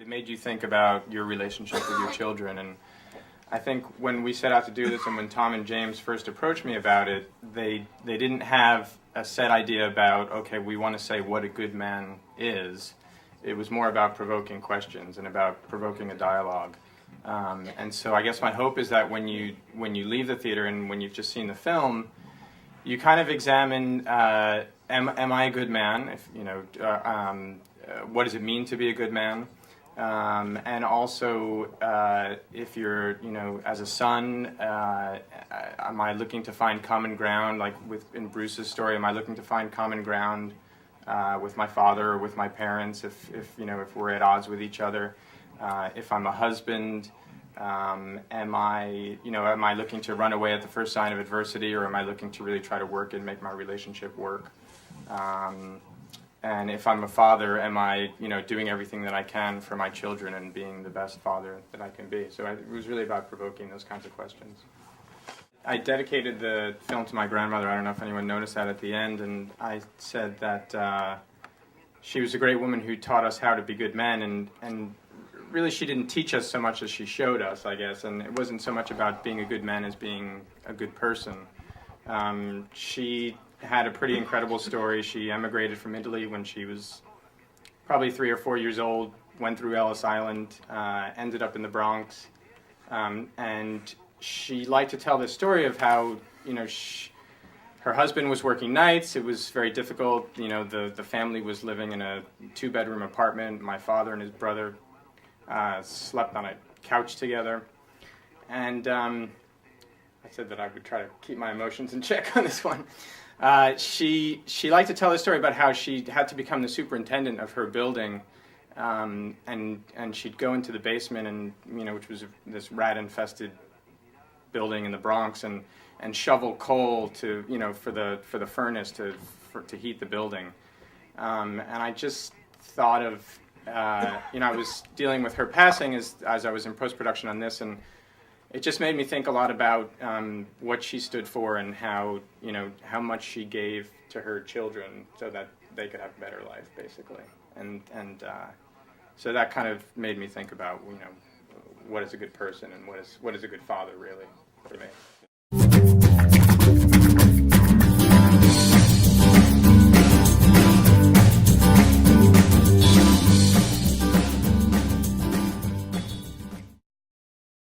It made you think about your relationship with your children, and I think when we set out to do this and when Tom and James first approached me about it, they didn't have a set idea about, okay, we want to say what a good man is. It was more about provoking questions and about provoking a dialogue. And so I guess my hope is that when you leave the theater and when you've just seen the film, you kind of examine, am I a good man? If, what does it mean to be a good man? And also, if you're, as a son, am I looking to find common ground? Like in Bruce's story, am I looking to find common ground with my father or with my parents? If we're at odds with each other, if I'm a husband, am I looking to run away at the first sign of adversity, or am I looking to really try to work and make my relationship work? And if I'm a father, am I, doing everything that I can for my children and being the best father that I can be? So it was really about provoking those kinds of questions. I dedicated the film to my grandmother. I don't know if anyone noticed that at the end, and I said that she was a great woman who taught us how to be good men, and really she didn't teach us so much as she showed us, I guess, and it wasn't so much about being a good man as being a good person. She had a pretty incredible story. She emigrated from Italy when she was probably 3 or 4 years old, went through Ellis Island, ended up in the Bronx, and she liked to tell this story of how, her husband was working nights. It was very difficult. The family was living in a 2-bedroom apartment. My father and his brother slept on a couch together, and I said that I would try to keep my emotions in check on this one. She liked to tell the story about how she had to become the superintendent of her building, and she'd go into the basement, and which was this rat-infested building in the Bronx, and shovel coal to for the furnace to heat the building, and I just thought of I was dealing with her passing as I was in post-production on this, and it just made me think a lot about what she stood for and how much she gave to her children so that they could have a better life, basically. And so that kind of made me think about what is a good person and what is a good father, really, for me.